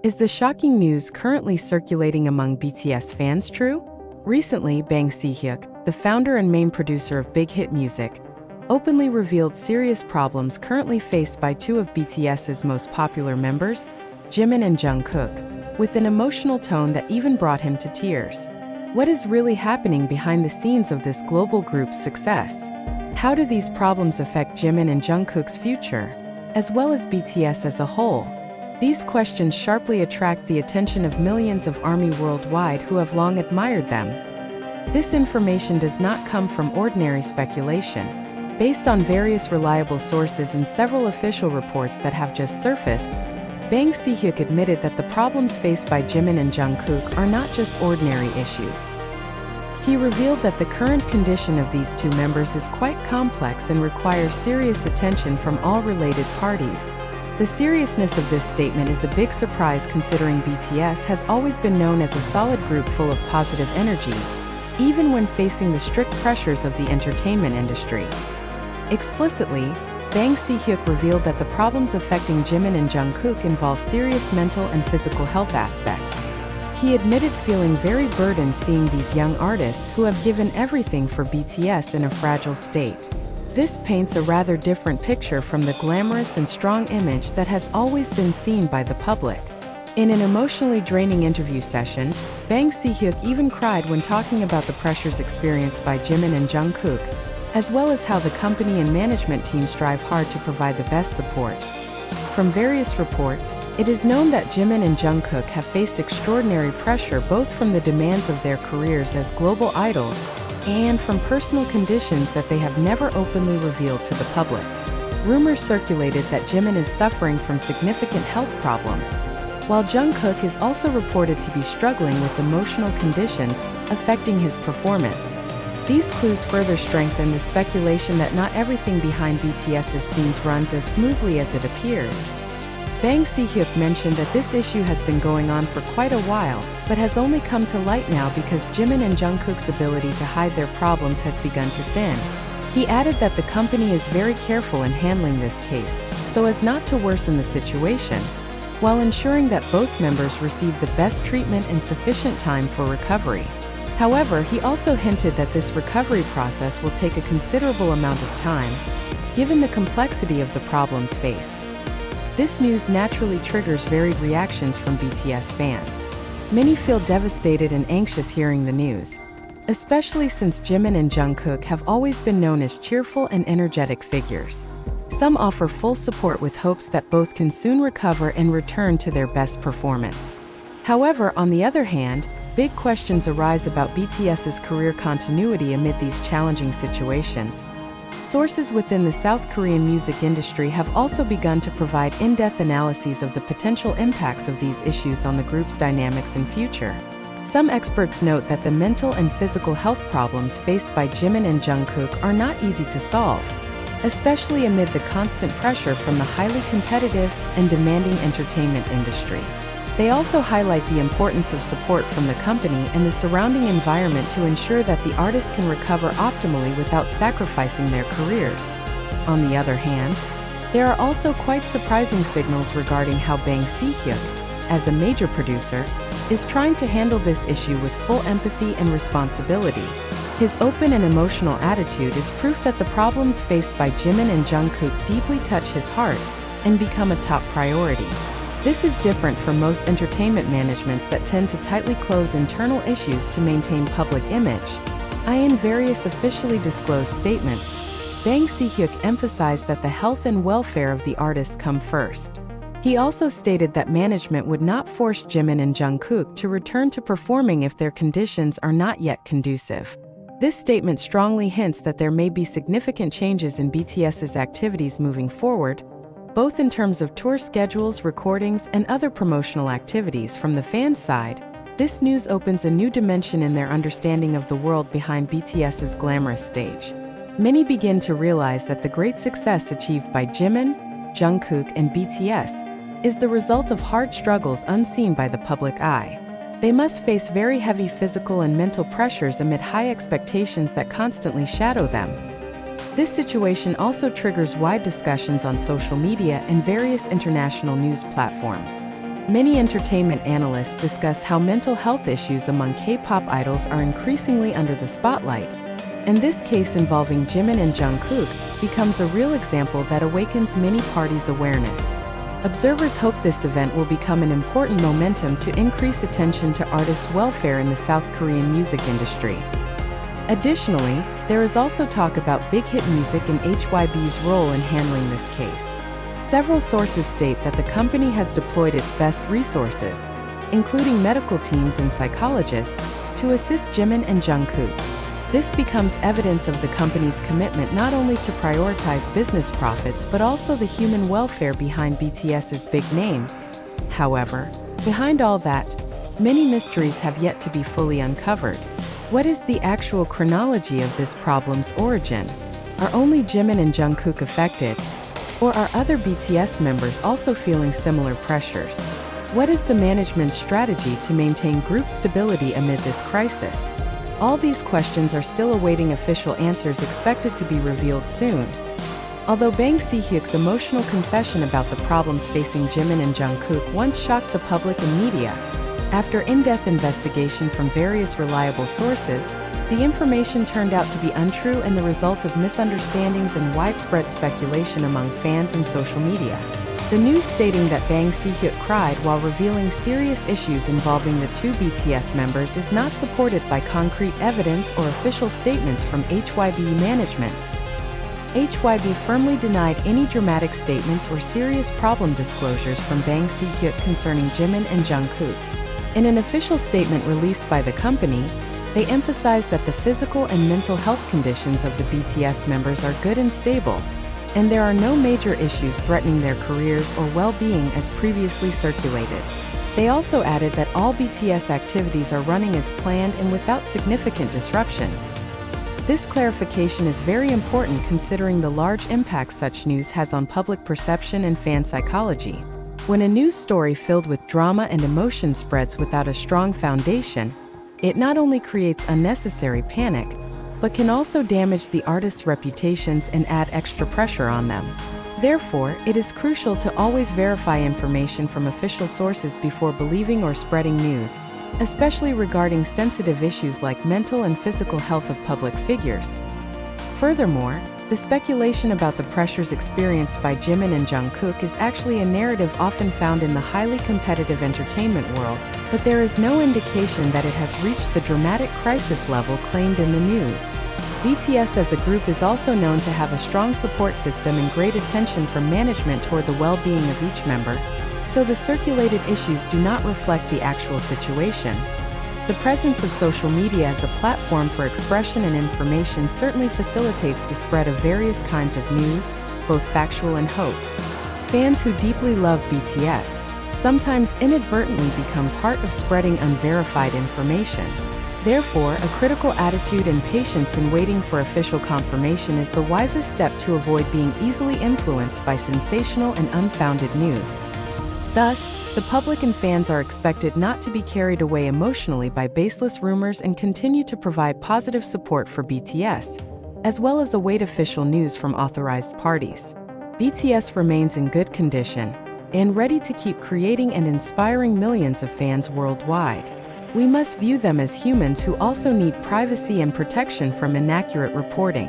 Is the shocking news currently circulating among BTS fans true? Recently, Si-hyuk, the founder and main producer of big hit music, openly revealed serious problems currently faced by two of BTS's most popular members, JIMIN and JUNGKOOK, with an emotional tone that even brought him to tears. What is really happening behind the scenes of this global group's success? How do these problems affect JIMIN and JUNGKOOK's future, as well as BTS as a whole? These questions sharply attract the attention of millions of ARMY worldwide who have long admired them. This information does not come from ordinary speculation. Based on various reliable sources and several official reports that have just surfaced, Si-hyuk admitted that the problems faced by JIMIN and JUNGKOOK are not just ordinary issues. He revealed that the current condition of these two members is quite complex and requires serious attention from all related parties. The seriousness of this statement is a big surprise considering BTS has always been known as a solid group full of positive energy, even when facing the strict pressures of the entertainment industry. Explicitly, Si-hyuk revealed that the problems affecting JIMIN and JUNGKOOK involve serious mental and physical health aspects. He admitted feeling very burdened seeing these young artists who have given everything for BTS in a fragile state. This paints a rather different picture from the glamorous and strong image that has always been seen by the public. In an emotionally draining interview session, Si-hyuk even cried when talking about the pressures experienced by JIMIN and JUNGKOOK, as well as how the company and management team strive hard to provide the best support. From various reports, it is known that JIMIN and JUNGKOOK have faced extraordinary pressure both from the demands of their careers as global idols and from personal conditions that they have never openly revealed to the public. Rumors circulated that JIMIN is suffering from significant health problems, while JUNGKOOK is also reported to be struggling with emotional conditions affecting his performance. These clues further strengthen the speculation that not everything behind BTS's scenes runs as smoothly as it appears. Si-hyuk mentioned that this issue has been going on for quite a while, but has only come to light now because JIMIN and JUNGKOOK's ability to hide their problems has begun to thin. He added that the company is very careful in handling this case, so as not to worsen the situation, while ensuring that both members receive the best treatment and sufficient time for recovery. However, he also hinted that this recovery process will take a considerable amount of time, given the complexity of the problems faced. This news naturally triggers varied reactions from BTS fans. Many feel devastated and anxious hearing the news, especially since JIMIN and JUNGKOOK have always been known as cheerful and energetic figures. Some offer full support with hopes that both can soon recover and return to their best performance. However, on the other hand, big questions arise about BTS's career continuity amid these challenging situations. Sources within the South Korean music industry have also begun to provide in-depth analyses of the potential impacts of these issues on the group's dynamics and future. Some experts note that the mental and physical health problems faced by JIMIN and JUNGKOOK are not easy to solve, especially amid the constant pressure from the highly competitive and demanding entertainment industry. They also highlight the importance of support from the company and the surrounding environment to ensure that the artists can recover optimally without sacrificing their careers. On the other hand, there are also quite surprising signals regarding how Si-hyuk, as a major producer, is trying to handle this issue with full empathy and responsibility. His open and emotional attitude is proof that the problems faced by JIMIN and JUNGKOOK deeply touch his heart and become a top priority. This is different from most entertainment managements that tend to tightly close internal issues to maintain public image. In various officially disclosed statements, Si-hyuk emphasized that the health and welfare of the artists come first. He also stated that management would not force JIMIN and JUNGKOOK to return to performing if their conditions are not yet conducive. This statement strongly hints that there may be significant changes in BTS's activities moving forward, both in terms of tour schedules, recordings, and other promotional activities. From the fans' side, this news opens a new dimension in their understanding of the world behind BTS's glamorous stage. Many begin to realize that the great success achieved by JIMIN, JUNGKOOK, and BTS is the result of hard struggles unseen by the public eye. They must face very heavy physical and mental pressures amid high expectations that constantly shadow them. This situation also triggers wide discussions on social media and various international news platforms. Many entertainment analysts discuss how mental health issues among K-pop idols are increasingly under the spotlight, and this case involving Jimin and Jungkook becomes a real example that awakens many parties' awareness. Observers hope this event will become an important momentum to increase attention to artists' welfare in the South Korean music industry. Additionally, there is also talk about Big Hit Music and HYB's role in handling this case. Several sources state that the company has deployed its best resources, including medical teams and psychologists, to assist Jimin and Jungkook. This becomes evidence of the company's commitment not only to prioritize business profits but also the human welfare behind BTS's big name. However, behind all that, many mysteries have yet to be fully uncovered. What is the actual chronology of this problem's origin? Are only Jimin and Jungkook affected? Or are other BTS members also feeling similar pressures? What is the management's strategy to maintain group stability amid this crisis? All these questions are still awaiting official answers expected to be revealed soon. Although Bang Si-hyuk's emotional confession about the problems facing Jimin and Jungkook once shocked the public and media, after in-depth investigation from various reliable sources, the information turned out to be untrue and the result of misunderstandings and widespread speculation among fans and social media. The news stating that Bang Si-hyuk cried while revealing serious issues involving the two BTS members is not supported by concrete evidence or official statements from HYB management. HYB firmly denied any dramatic statements or serious problem disclosures from Bang Si-hyuk concerning Jimin and Jungkook. In an official statement released by the company, they emphasized that the physical and mental health conditions of the BTS members are good and stable, and there are no major issues threatening their careers or well-being as previously circulated. They also added that all BTS activities are running as planned and without significant disruptions. This clarification is very important considering the large impact such news has on public perception and fan psychology. When a news story filled with drama and emotion spreads without a strong foundation, it not only creates unnecessary panic, but can also damage the artists' reputations and add extra pressure on them. Therefore, it is crucial to always verify information from official sources before believing or spreading news, especially regarding sensitive issues like mental and physical health of public figures. Furthermore, the speculation about the pressures experienced by Jimin and Jungkook is actually a narrative often found in the highly competitive entertainment world, but there is no indication that it has reached the dramatic crisis level claimed in the news. BTS as a group is also known to have a strong support system and great attention from management toward the well-being of each member, so the circulated issues do not reflect the actual situation. The presence of social media as a platform for expression and information certainly facilitates the spread of various kinds of news, both factual and hoax. Fans who deeply love BTS sometimes inadvertently become part of spreading unverified information. Therefore, a critical attitude and patience in waiting for official confirmation is the wisest step to avoid being easily influenced by sensational and unfounded news. Thus, the public and fans are expected not to be carried away emotionally by baseless rumors and continue to provide positive support for BTS, as well as await official news from authorized parties. BTS remains in good condition and ready to keep creating and inspiring millions of fans worldwide. We must view them as humans who also need privacy and protection from inaccurate reporting.